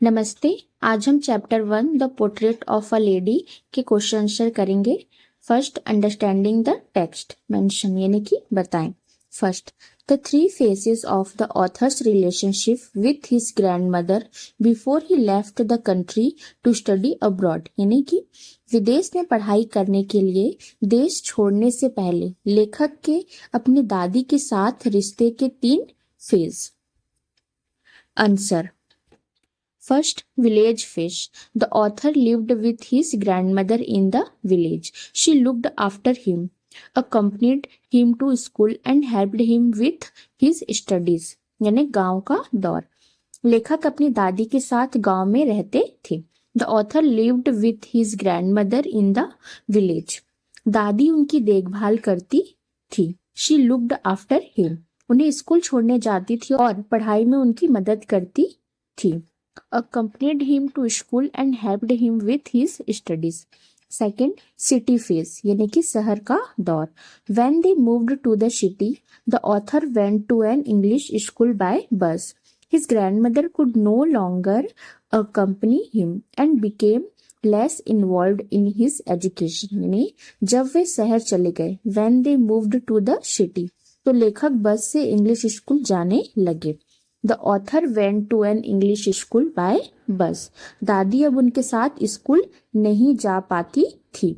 नमस्ते। आज हम chapter 1 the portrait of a lady के क्वेश्चन आंसर करेंगे। First, understanding the text mention यानी कि बताएं। First, the 3 phases of the author's relationship with his grandmother before he left the country to study abroad यानी कि विदेश में पढ़ाई करने के लिए देश छोड़ने से पहले लेखक के अपनी दादी के साथ रिश्ते के 3 phase. Answer. First, village fish. The author lived with his grandmother in the village. She looked after him, accompanied him to school and helped him with his studies. यानी गांव का दौर। लेखक अपनी दादी के साथ गांव में रहते थे। The author lived with his grandmother in the village. दादी उनकी देखभाल करती थी। She looked after him. उन्हें स्कूल छोड़ने जाती थी और पढ़ाई में उनकी मदद करती थी। Accompanied him to school and helped him with his studies. Second, city phase यानी कि शहर का दौर। When they moved to the city, the author went to an English school by bus. His grandmother could no longer accompany him and became less involved in his education. यानी जब वे शहर चले गए, when they moved to the city, तो लेखक बस से English school जाने लगे। The author went to an English school by bus. दादी अब उनके साथ स्कूल नहीं जा पाती थी।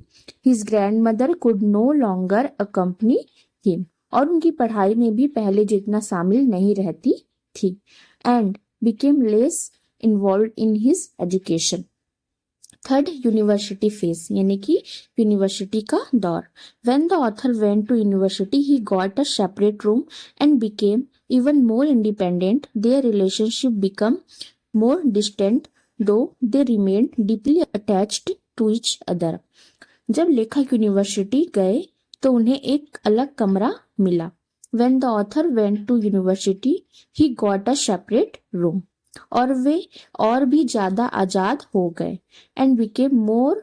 His grandmother could no longer accompany him. और उनकी पढ़ाई में भी पहले जितना शामिल नहीं रहती थी। And became less involved in his education. Third, university phase यानी कि यूनिवर्सिटी का दौर। When the author went to university, he got a separate room and became even more independent. Their relationship became more distant, though they remained deeply attached to each other. जब लेखक university गए तो उन्हें एक अलग कमरा मिला। When the author went to university, he got a separate room. और वे और भी ज्यादा आजाद हो गए। And became more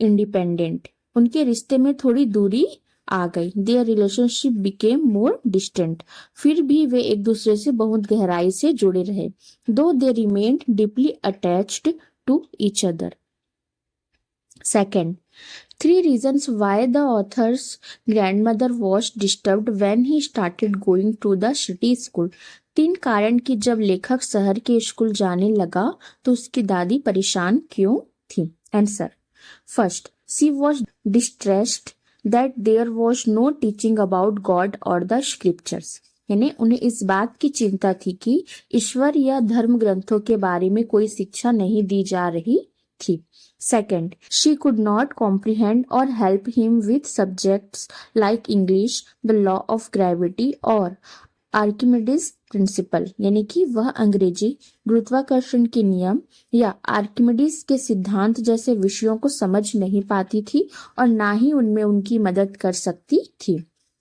independent. उनके रिश्ते में थोड़ी दूरी आ गई। Their relationship became more distant. फिर भी वे एक दूसरे से बहुत गहराई से जुड़े रहे। Though they remained deeply attached to each other. Second, 3 reasons why the author's grandmother was disturbed when he started going to the city school. 3 कारण कि जब लेखक शहर के स्कूल जाने लगा तो उसकी दादी परेशान क्यों थी। Answer. First, she was distressed that there was no teaching about God or the scriptures. यानी उन्हें इस बात की चिंता थी कि ईश्वर या धर्म ग्रंथों के बारे में कोई शिक्षा नहीं दी जा रही थी। Second, she could not comprehend or help him with subjects like English, the law of gravity or Archimedes principle. यानी कि वह अंग्रेजी, गुरुत्वाकर्षण के नियम या आर्किमिडीज के सिद्धांत जैसे विषयों को समझ नहीं पाती थी और ना ही उनमें उनकी मदद कर सकती थी।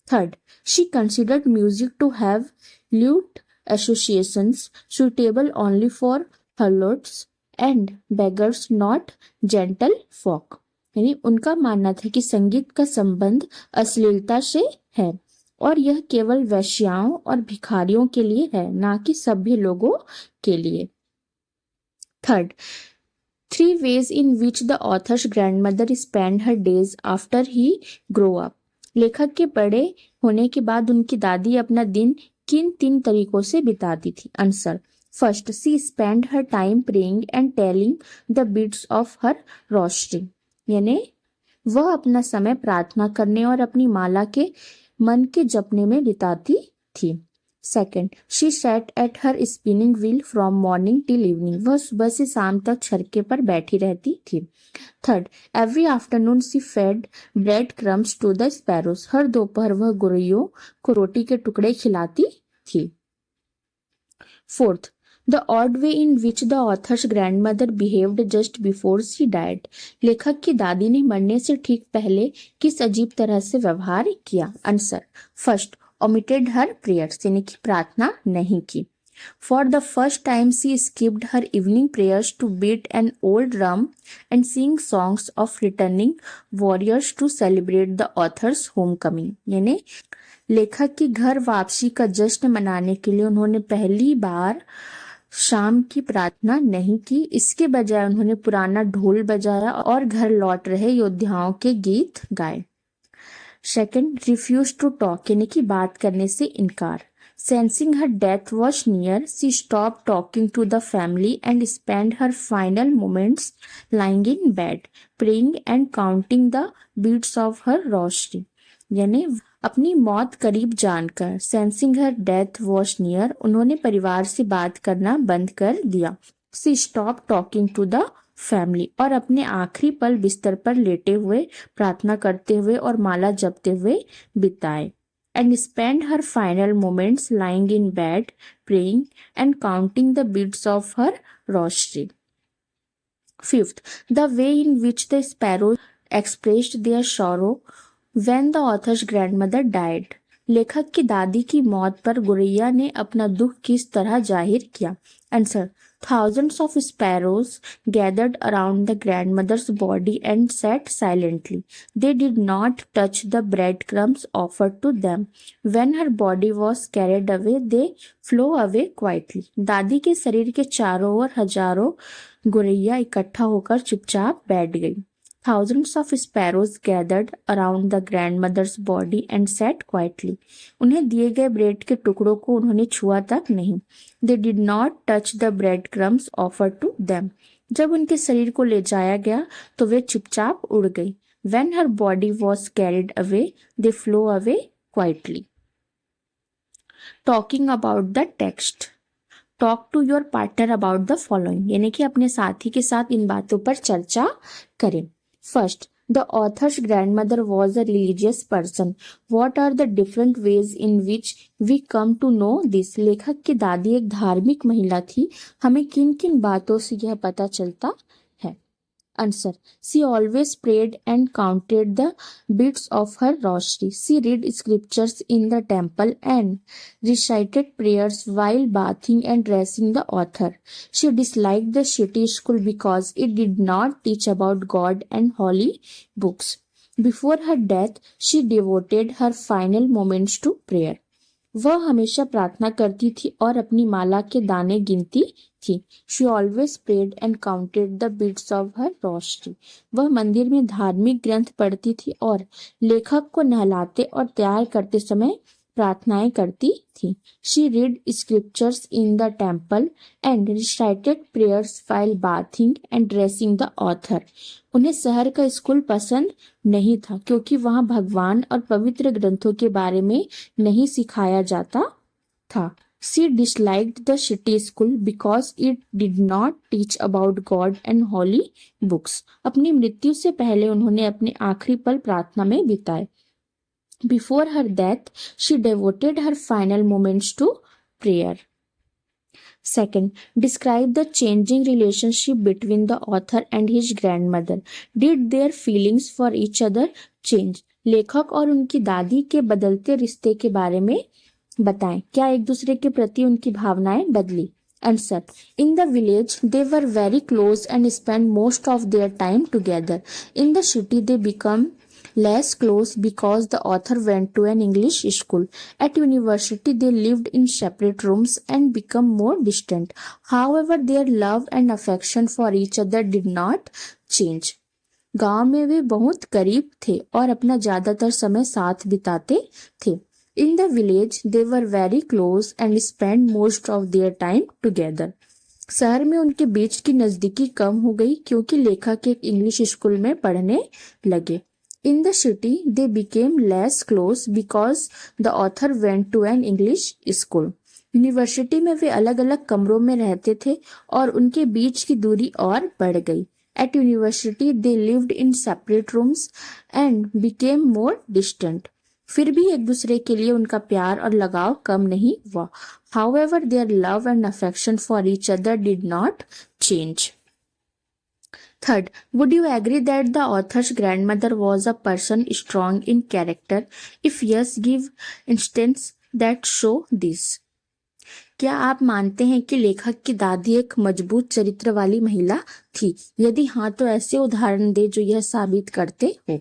Third, she considered music to have lewd associations suitable only for harlots and beggars not gentle folk. यानी उनका मानना था कि संगीत का संबंध अश्लीलता से है और यह केवल वैश्याओं और भिखारियों के लिए है, ना कि सभ्य लोगों के लिए। Third, 3 ways in which the author's grandmother spent her days after he grew up. लेखक के बड़े होने के बाद उनकी दादी अपना दिन किन 3 तरीकों से बिताती थी। Answer. First, she spent her time praying and telling the beads of her rosary. यानी वह अपना समय प्रार्थना करने और अपनी माला के मन के जपने में बिताती थी। Second, she sat at her spinning wheel from morning till evening. वह सुबह से शाम तक चरखे पर बैठी रहती थी। Third, every afternoon she fed bread crumbs to the sparrows. हर दोपहर वह गोरैयों को रोटी के टुकड़े खिलाती थी। Fourth, the odd way in which the author's grandmother behaved just before she died. लेखक की दादी ने मरने से ठीक पहले किस अजीब तरह से व्यवहार किया। Answer. First, omitted her prayers यानी कि प्रार्थना नहीं की। For the first time she skipped her evening prayers to beat an old drum and sing songs of returning warriors to celebrate the author's homecoming. यानी लेखक की घर वापसी का जश्न मनाने के लिए उन्होंने पहली बार शाम की प्रार्थना नहीं की, इसके बजाय उन्होंने पुराना ढोल बजाया और घर लौट रहे योद्धाओं के गीत गाए। सेकंड, रिफ्यूज टू टॉक यानी कि बात करने से इनकार। Sensing her death was near, she stop talking to the family and spend her final moments lying in bed, praying and counting the beads of her रोशनी। यानी अपनी मौत करीब जानकर, sensing her death was near, उन्होंने परिवार से बात करना बंद कर दिया। She stop talking to the family, और अपने आखिरी पल बिस्तर पर लेटे हुए, प्रार्थना करते हुए और माला जपते हुए बिताए। And spend her final moments lying in bed, praying and counting the beads of her rosary. Fifth, the way in which the sparrow expressed their sorrow when the author's grandmother died। लेखक की दादी की मौत पर गुरैया ने अपना दुख किस तरह जाहिर किया। Answer, thousands of sparrows gathered around the grandmother's body and sat silently. They did not touch the breadcrumbs offered to them. When her body was carried away, they flew away quietly. दादी के शरीर के चारों ओर हजारों गुरैया इकट्ठा होकर चुपचाप बैठ गई। Thousands of sparrows gathered around the grandmother's body and sat quietly. उन्हें दिए गए ब्रेड के टुकड़ों को उन्होंने छुआ तक नहीं। They did not touch the breadcrumbs offered to them. जब उनके शरीर को ले जाया गया तो वे चुपचाप उड़ गई। When her body was carried away, they flew away quietly. Talking about the text. Talk to your partner about the following, यानी कि अपने साथी के साथ इन बातों पर चर्चा करें। First, the author's grandmother was a religious person. What are the different ways in which we come to know this. लेखक की दादी एक धार्मिक महिला थी, हमें किन किन बातों से यह पता चलता है। Answer, she always prayed and counted the beads of her rosary. She read scriptures in the temple and recited prayers while bathing and dressing the author. She disliked the city school because it did not teach about God and holy books. Before her death, she devoted her final moments to prayer. वह हमेशा प्रार्थना करती थी और अपनी माला के दाने गिनती थी। She always prayed and counted the beads of her rosary. वह मंदिर में धार्मिक ग्रंथ पढ़ती थी और लेखक को नहलाते और तैयार करते समय प्रार्थनाएं करती थी। She read scriptures in the temple and recited prayers while bathing and dressing the author. उन्हें शहर का स्कूल पसंद नहीं था क्योंकि वहां भगवान और पवित्र ग्रंथों के बारे में नहीं सिखाया जाता था। She disliked the city school because it did not teach about God and holy books. अपनी मृत्यु से पहले उन्होंने अपने आखिरी पल प्रार्थना में बिताए। Before her death, she devoted her final moments to prayer. Second, describe the changing relationship between the author and his grandmother. Did their feelings for each other change? लेखक और उनकी दादी के बदलते रिश्ते के बारे में बताएं। क्या एक दूसरे के प्रति उनकी भावनाएं बदली? Answer, in the village they were very close and spent most of their time together. In the city they become less close because the author went to an English school. At university they lived in separate rooms and become more distant. However, their love and affection for each other did not change. गांव में वे बहुत करीब थे और अपना ज्यादातर समय साथ बिताते थे। In the village they were very close and spent most of their time together. शहर में उनके बीच की नजदीकी कम हो गई क्योंकि लेखक एक इंग्लिश स्कूल में पढ़ने लगे। In the city, they became less close because the author went to an English school. University में वे अलग अलग कमरों में रहते थे और उनके बीच की दूरी और बढ़ गई। At university, they lived in separate rooms and became more distant. फिर भी एक दूसरे के लिए उनका प्यार और लगाव कम नहीं हुआ। However, their love and affection for each other did not change. Third, would you agree that the author's grandmother was a person strong in character? If yes, give instances that show this. क्या आप मानते हैं कि लेखक की दादी एक मजबूत चरित्र वाली महिला थी? यदि हाँ तो ऐसे उदाहरण दे जो यह साबित करते हो।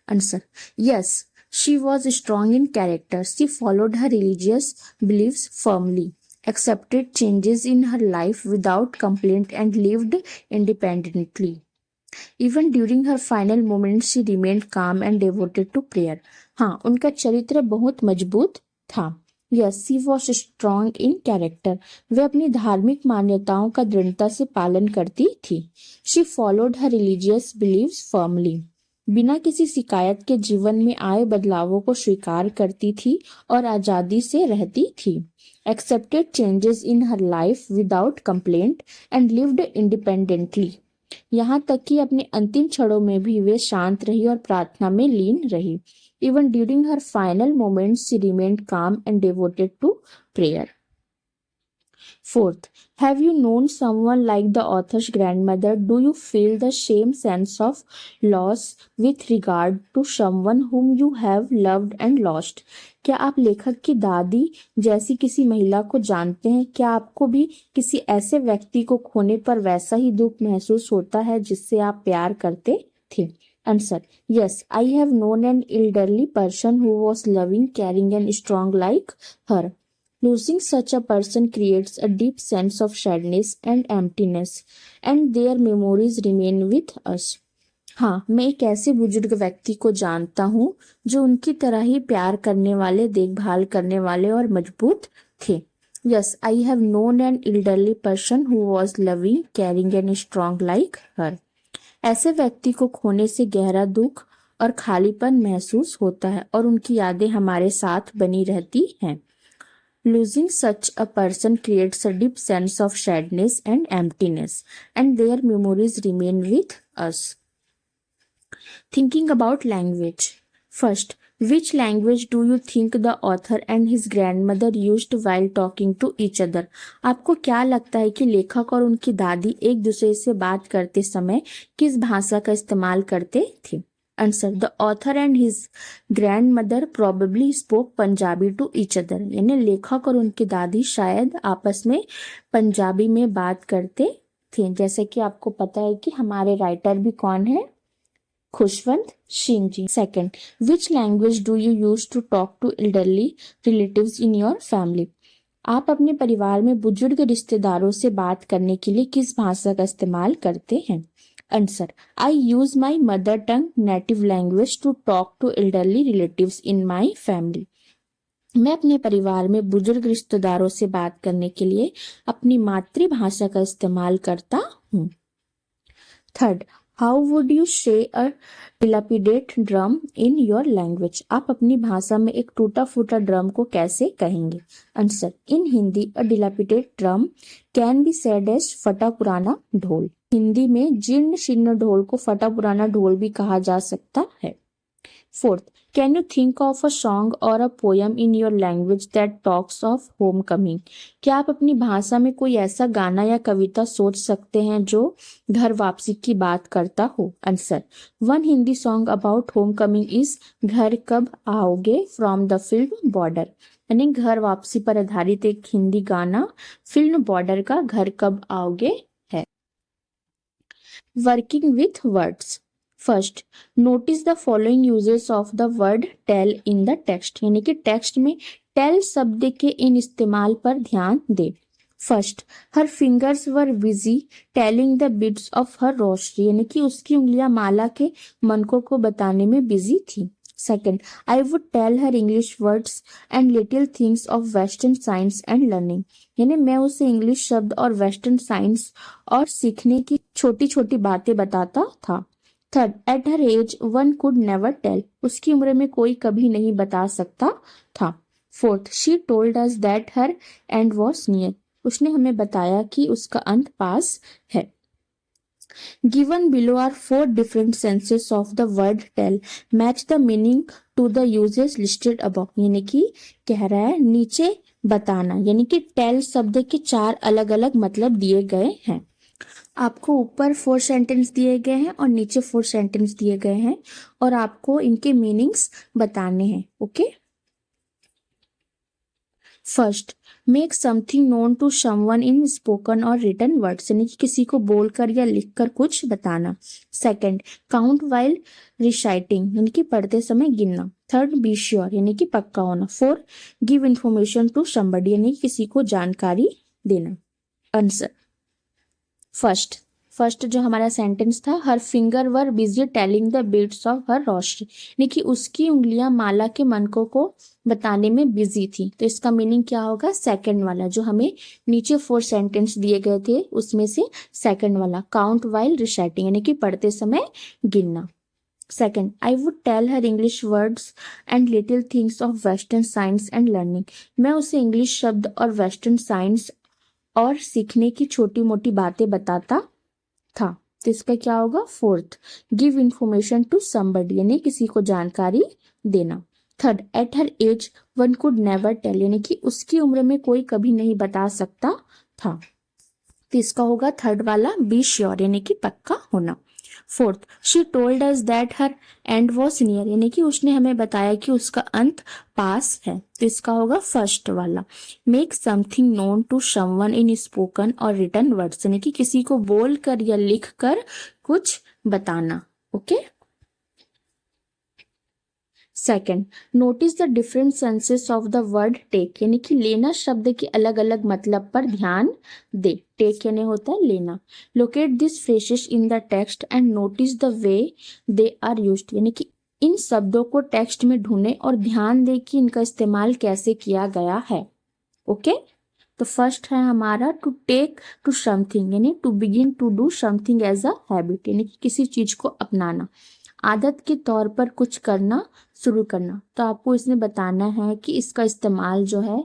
Answer, yes, she was strong in character. She followed her religious beliefs firmly accepted changes in her life without complaint and lived independently. Even during her final moments she remained calm and devoted to prayer. हाँ, उनका चरित्र बहुत मजबूत था. Yes, she was strong in character. वे अपनी धार्मिक मान्यताओं का दृढ़ता से पालन करती थी. She followed her religious beliefs firmly. बिना किसी शिकायत के जीवन में आए बदलावों को स्वीकार करती थी और आजादी से रहती थी. Accepted changes in her life without complaint and lived independently. यहाँ तक कि अपने अंतिम क्षणों में भी वे शांत रही और प्रार्थना में लीन रही. Even during her final moments, she remained calm and devoted to prayer. Fourth, have you known someone like the author's grandmother? Do you feel the same sense of loss with regard to someone whom you have loved and lost? क्या आप लेखक की दादी जैसी किसी महिला को जानते हैं? क्या आपको भी किसी ऐसे व्यक्ति को खोने पर वैसा ही दुख महसूस होता है जिससे आप प्यार करते थे? Answer: Yes, I have known an elderly person who was loving, caring and strong like her. Losing such a person creates a deep sense of sadness and emptiness, and their memories remain with us. हाँ, मैं एक ऐसे बुजुर्ग व्यक्ति को जानता हूँ जो उनकी तरह ही प्यार करने वाले, देखभाल करने वाले और मजबूत थे. Yes, I have known an elderly person who was loving, caring and strong like her. ऐसे व्यक्ति को खोने से गहरा दुख और खालीपन महसूस होता है और उनकी यादें हमारे साथ बनी रहती हैं. Losing such a person creates a deep sense of sadness and emptiness, and their memories remain with us. Thinking about language. First, which language do you think the author and his grandmother used while talking to each other? आपको क्या लगता है कि लेखक और उनकी दादी एक दूसरे से बात करते समय किस भाषा का इस्तेमाल करते थे? Answer: The author and his grandmother probably spoke Punjabi to each other. यानी लेखक और उनकी दादी शायद आपस में पंजाबी में बात करते थे. जैसे कि आपको पता है कि हमारे राइटर भी कौन है? Khushwant Singh ji. Second, which language do you use to talk to elderly relatives in your family? आप अपने परिवार में बुजुर्ग रिश्तेदारों से बात करने के लिए किस भाषा का इस्तेमाल करते हैं? Answer: I use my mother tongue native language to talk to elderly relatives in my family. मैं अपने परिवार में बुजुर्ग रिश्तेदारों से बात करने के लिए अपनी मातृभाषा का इस्तेमाल करता हूँ. Third, how would you say a dilapidated drum in your language? आप अपनी भाषा में एक टूटा फूटा ड्रम को कैसे कहेंगे? Answer: In Hindi, a dilapidated drum can be said as फटा पुराना ढोल. हिंदी में जीर्ण शीर्ण ढोल को फटा पुराना ढोल भी कहा जा सकता है. Fourth, can you think of a song or a poem in your language that talks of homecoming? क्या आप अपनी भाषा में कोई ऐसा गाना या कविता सोच सकते हैं जो घर वापसी की बात करता हो? Answer: One Hindi song about homecoming is घर कब आओगे from the film Border. यानी घर वापसी पर आधारित एक हिंदी गाना फिल्म बॉर्डर का घर कब आओगे है. Working with words. First, notice the following uses of the word tell in the text. यानी कि टेक्स्ट में tell शब्द के इन इस्तेमाल पर ध्यान दे. First, her fingers were busy telling the bits of her rosary. यानी कि उसकी उंगलियां माला के मनकों को बताने में बिजी थी. Second, I would tell her English words and little things of Western science and learning. यानी मैं उसे इंग्लिश शब्द और वेस्टर्न साइंस और सीखने की छोटी छोटी बातें बताता था. Third, at her age one could never tell. उसकी उम्र में कोई कभी नहीं बता सकता था. Fourth, she told us that her end was near. उसने हमें बताया कि उसका अंत पास है. Given below are 4 different senses of the word tell. Match the meaning to the uses listed above. यानी कि कह रहा है नीचे बताना. यानी कि tell शब्द के 4 अलग अलग मतलब दिए गए हैं. आपको ऊपर 4 सेंटेंस दिए गए हैं और नीचे 4 सेंटेंस दिए गए हैं और आपको इनके मीनिंग्स बताने हैं. Okay. First, make something known to someone in spoken और रिटन वर्ड्स, यानी कि किसी को बोलकर या लिखकर कुछ बताना। सेकंड, काउंट वाइल रिसाइटिंग, यानी कि पढ़ते समय गिनना। थर्ड, बी श्योर, यानी कि पक्का होना। Four, give information to somebody, यानी कि किसी को जानकारी देना। आंसर, फर्स्ट जो हमारा सेंटेंस था, her finger were busy telling the beads of her rosary, यानी कि उसकी उंगलियां माला के मनकों को बताने में बिजी थी। तो इसका मीनिंग क्या होगा? सेकंड वाला, जो हमें नीचे 4 सेंटेंस दिए गए थे उसमें से सेकंड वाला, काउंट वाइल रिसाइटिंग, यानी कि पढ़ते समय गिनना। Second, I would tell her English words and little things of western science and learning, मैं उसे इंग्लिश शब्द और वेस्टर्न साइंस और सीखने की छोटी मोटी बातें बताता था। तो इसका क्या होगा? Fourth, give information to somebody, यानी किसी को जानकारी देना। Third, at her age one could never tell, यानी कि उसकी उम्र में कोई कभी नहीं बता सकता था। तो इसका होगा थर्ड वाला, बी श्योर, यानी कि पक्का होना। Fourth, she told us that her and was near, यानी कि उसने हमें बताया कि उसका अंत पास है। तो इसका होगा फर्स्ट वाला, make something known to someone in spoken और रिटन वर्ड्स, यानी कि किसी को बोल कर या लिख कर कुछ बताना। Okay. Second, notice the different senses of the word take, यानी कि लेना शब्द के अलग अलग मतलब पर ध्यान दे। टेक यानी होता है लेना। Locate this phrases in the text and notice the way they are used, यानी कि इन शब्दों को टेक्स्ट में ढूंढे और ध्यान दे कि इनका इस्तेमाल कैसे किया गया है। ओके। तो फर्स्ट है हमारा टू टेक टू समथिंग, यानी to begin to do something as a habit, यानी कि किसी चीज को अपनाना, आदत के तौर पर कुछ करना शुरू करना। तो आपको इसमें बताना है कि इसका इस्तेमाल जो है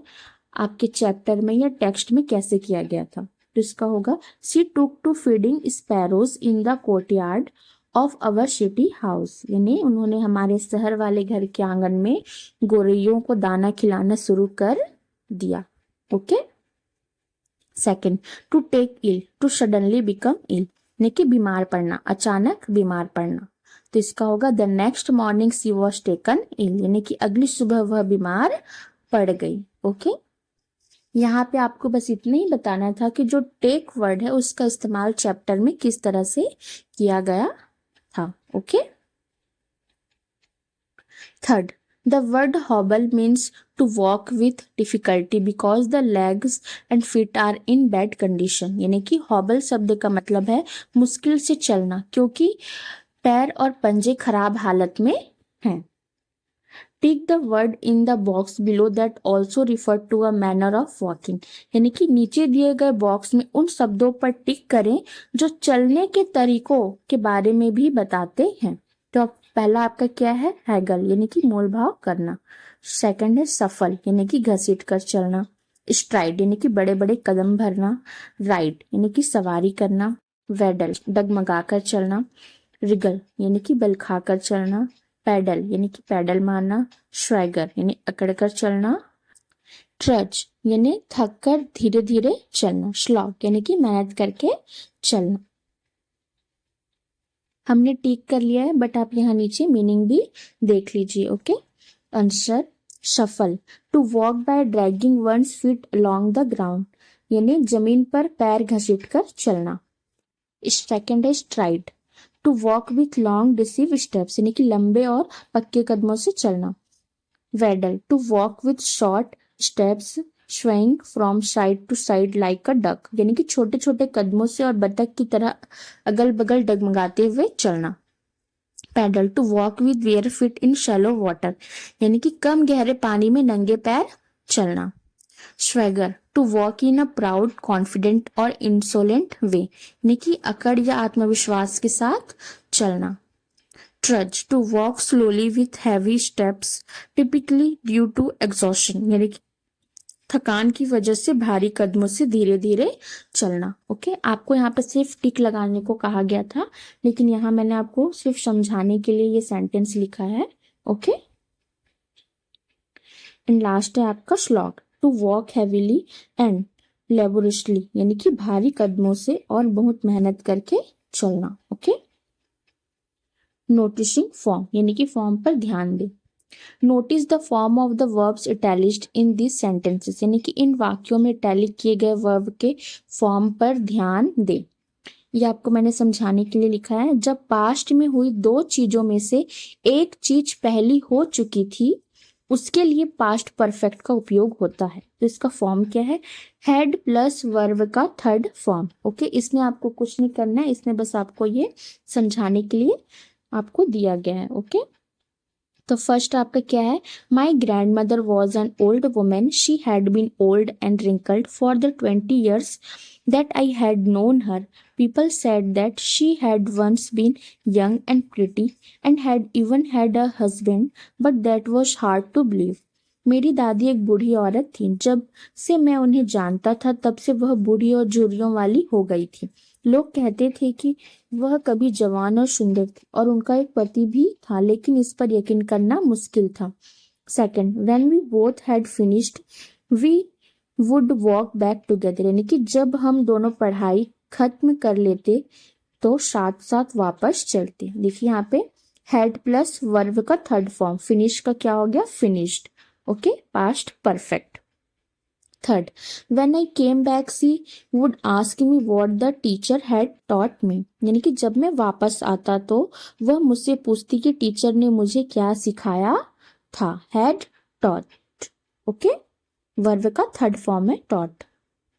आपके चैप्टर में या टेक्स्ट में कैसे किया गया था। तो इसका होगा, she took to feeding sparrows in the courtyard of our city house, यानी उन्होंने हमारे शहर वाले घर के आंगन में गोरैयों को दाना खिलाना शुरू कर दिया। Okay. Second, to take ill, to suddenly become ill, यानी कि बीमार पड़ना, अचानक बीमार पड़ना। तो इसका होगा, the next morning she was taken ill, यानी कि अगली सुबह वह बीमार पड़ गई। ओके। यहाँ पे आपको बस इतना ही बताना था कि जो टेक वर्ड है उसका इस्तेमाल चैप्टर में किस तरह से किया गया था। Okay. Third, the word hobble means to walk with difficulty because the legs and feet are in bad condition, यानी कि हॉबल शब्द का मतलब है मुश्किल से चलना क्योंकि पैर और पंजे खराब हालत में हैं। Tick the word in the box below that also refer to a manner of walking, यानी कि नीचे दिए गए बॉक्स में उन शब्दों पर टिक करें जो चलने के तरीकों के बारे में भी बताते हैं। तो पहला आपका क्या है? हैगल, यानी कि मोल भाव करना। सेकंड है सफल, यानी कि घसीट कर चलना। स्ट्राइड, यानी कि बड़े बड़े कदम भरना। राइड, यानी कि सवारी करना। वेडल, डगमगा कर चलना। रिगल, यानी कि बल खाकर चलना। पैडल, यानी कि पैडल मारना। स्वैगर, यानी अकड़कर चलना। ट्रज, यानी थक कर धीरे धीरे चलना। श्लॉग, यानी कि मेहनत करके चलना। हमने टिक कर लिया है, बट आप यहाँ नीचे मीनिंग भी देख लीजिए। Okay. Answer, shuffle, to walk by dragging one's feet along the ground, यानी जमीन पर पैर घसीट कर चलना। सेकेंड है stride, to walk with long decisive steps, यानी कि लंबे और पक्के कदमों से चलना। Waddle, to walk with short steps swaying from side to side like a duck, यानी कि छोटे छोटे कदमों से और बतख की तरह अगल बगल डगमगाते हुए चलना। Paddle, to walk with bare feet in shallow water, यानी कि कम गहरे पानी में नंगे पैर चलना। Swagger, to walk in a proud confident और इंसोलेंट वे, यानी कि अकड़ या आत्मविश्वास के साथ चलना। Trudge, to walk slowly with heavy steps typically due to exhaustion, यानी कि थकान की वजह से भारी कदमों से धीरे धीरे चलना। ओके। आपको यहाँ पे सिर्फ टिक लगाने को कहा गया था, लेकिन यहाँ मैंने आपको सिर्फ समझाने के लिए ये सेंटेंस लिखा है। ओके। एंड लास्ट है आपका slog, to walk heavily and laboriously, यानी कि भारी कदमों से और बहुत मेहनत करके चलना। ओके। नोटिसिंग फॉर्म, यानी कि फॉर्म पर ध्यान दे। Notice the form of the verbs italicized in this sentences, यानी कि इन वाक्यों में इटैलिक किए गए वर्ब के फॉर्म पर ध्यान दे। ये आपको मैंने समझाने के लिए लिखा है। जब पास्ट में हुई दो चीजों में से एक चीज पहली हो चुकी थी उसके लिए पास्ट परफेक्ट का उपयोग होता है। तो इसका फॉर्म क्या है? हैड प्लस वर्ब का थर्ड फॉर्म। ओके, इसमें आपको कुछ नहीं करना है, इसमें बस आपको ये समझाने के लिए आपको दिया गया है। ओके, तो फर्स्ट आपका क्या है? My grandmother was an old women, she had been old and wrinkled for the 20 years that I had known her. People said that she had once been young and pretty and had even had a husband, but that was hard to believe. मेरी दादी एक बूढ़ी औरत थी। जब से मैं उन्हें जानता था तब से वह बूढ़ी और झुर्रियों वाली हो गई थी। लोग कहते थे कि वह कभी जवान और सुंदर थी और उनका एक पति भी था, लेकिन इस पर यकीन करना मुश्किल था। Second, when we both had finished we would walk back together, यानी कि जब हम दोनों पढ़ाई खत्म कर लेते तो साथ साथ वापस चलते। देखिए यहाँ पे हैड प्लस वर्ब का थर्ड फॉर्म, फिनिश का क्या हो गया? Finished. Okay, past perfect. Third, when I came back she would ask me what the teacher had taught me, यानी कि जब मैं वापस आता तो वह मुझसे पूछती कि टीचर ने मुझे क्या सिखाया था। had taught। ओके, वर्ब का थर्ड फॉर्म है taught,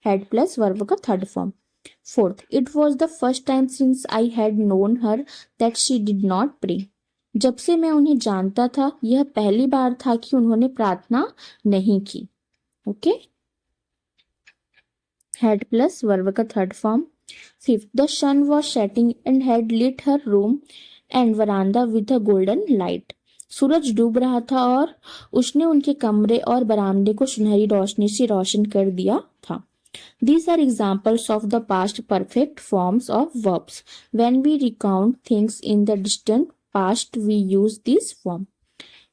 had प्लस वर्ब का third form. Fourth, it was the first time since I had known her that she did not pray, जब से मैं उन्हें जानता था यह पहली बार था कि उन्होंने प्रार्थना नहीं की। ओके, had प्लस वर्ब का third form. Fifth, the sun was setting and had lit her room and veranda with a golden light, सूरज डूब रहा था और उसने उनके कमरे और बरामदे को सुनहरी रोशनी से रोशन कर दिया था। These are examples of the past perfect forms of verbs. When we recount things in the distant past, we use this form.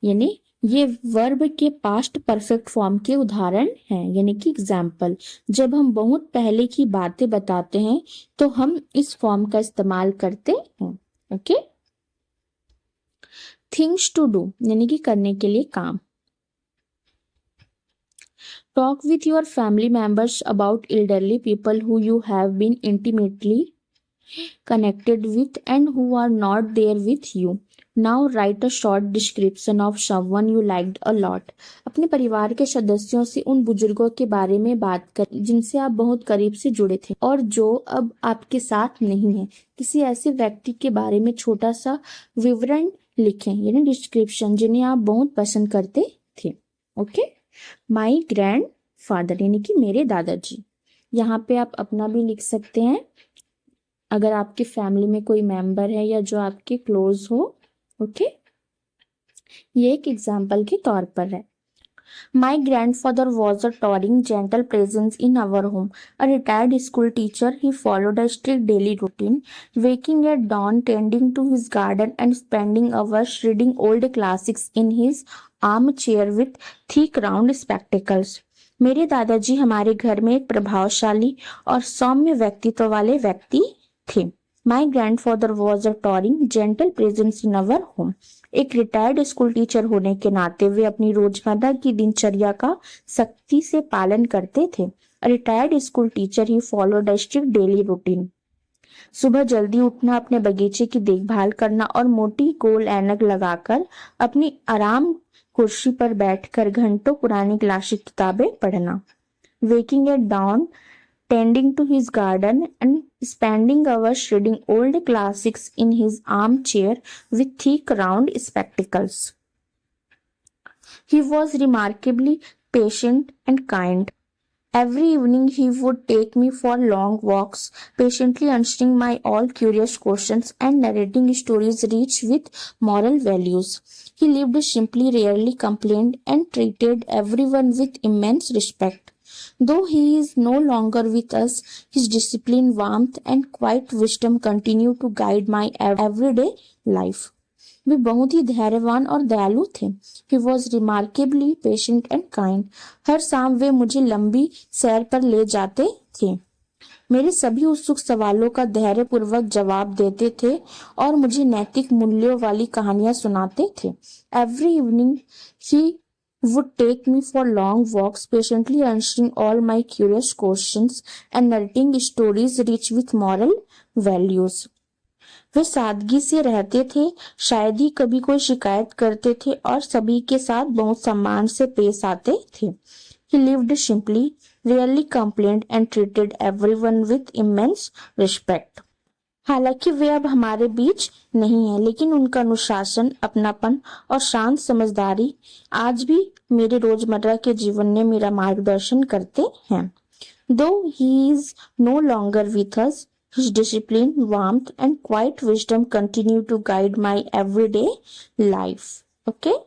यानी ये वर्ब के पास्ट परफेक्ट फॉर्म के उदाहरण हैं, यानी कि एग्जाम्पल। जब हम बहुत पहले की बातें बताते हैं तो हम इस फॉर्म का इस्तेमाल करते हैं। ओके, थिंग्स टू डू, यानी कि करने के लिए काम। Talk with your family members about elderly people who you have been intimately connected with and who are not there with you. Now write a short description of someone you liked a lot. अपने परिवार के सदस्यों से उन बुजुर्गों के बारे में बात कर जिनसे आप बहुत करीब से जुड़े थे और जो अब आपके साथ नहीं है। किसी ऐसे व्यक्ति के बारे में छोटा सा विवरण लिखें, यानी डिस्क्रिप्शन, जिन्हें आप बहुत पसंद करते थे। ओके, माई ग्रैंड फादर, यानी कि मेरे दादाजी। यहाँ पे आप अपना भी लिख सकते हैं अगर आपकी फैमिली में कोई मेंबर है या जो आपके क्लोज हो। ओके, ये एक एग्जाम्पल के तौर पर है। My grandfather was a towering, gentle presence in our home. A retired school teacher, he followed a strict daily routine, waking at dawn, tending to his garden, and spending hours reading old classics in his armchair with thick round spectacles. मेरे दादाजी हमारे घर में एक प्रभावशाली और सौम्य व्यक्तित्व वाले व्यक्ति थे। My grandfather was a towering, gentle presence in our home. एक रिटायर्ड स्कूल टीचर होने के नाते वे अपनी रोजमर्रा की दिनचर्या का सख्ती से पालन करते थे। Retired school teacher he followed a strict daily routine. सुबह जल्दी उठना, अपने बगीचे की देखभाल करना और मोटी गोल ऐनक लगाकर अपनी आराम कुर्सी पर बैठकर घंटों पुरानी क्लासिक किताबें पढ़ना। Waking at dawn, tending to his garden, and spending hours reading old classics in his armchair with thick round spectacles. He was remarkably patient and kind. Every evening he would take me for long walks, patiently answering my all curious questions and narrating stories rich with moral values. He lived simply, rarely complained, and treated everyone with immense respect. Though he is no longer with us, his discipline, warmth, and quiet wisdom continue to guide my everyday life. वे बहुत ही धैर्यवान और दयालु थे। He was remarkably patient and kind. हर शाम वे मुझे लंबी सैर पर ले जाते थे मेरे सभी उत्सुक सवालों का धैर्यपूर्वक जवाब देते थे और मुझे नैतिक मूल्यों वाली कहानियां सुनाते थे। Every evening he would take me for long walks, patiently answering all my curious questions and narrating stories rich with moral values. वे सादगी से रहते थे, शायद ही कभी कोई शिकायत करते थे और सभी के साथ बहुत सम्मान से पेश आते थे। He lived simply, rarely complained and treated everyone with immense respect. हालांकि वे अब हमारे बीच नहीं है, लेकिन उनका अनुशासन, अपनापन और शांत समझदारी आज भी मेरे रोजमर्रा के जीवन में मेरा मार्गदर्शन करते हैं। Though he is no longer with us, his discipline, warmth and quiet wisdom continue to guide my everyday life. Okay?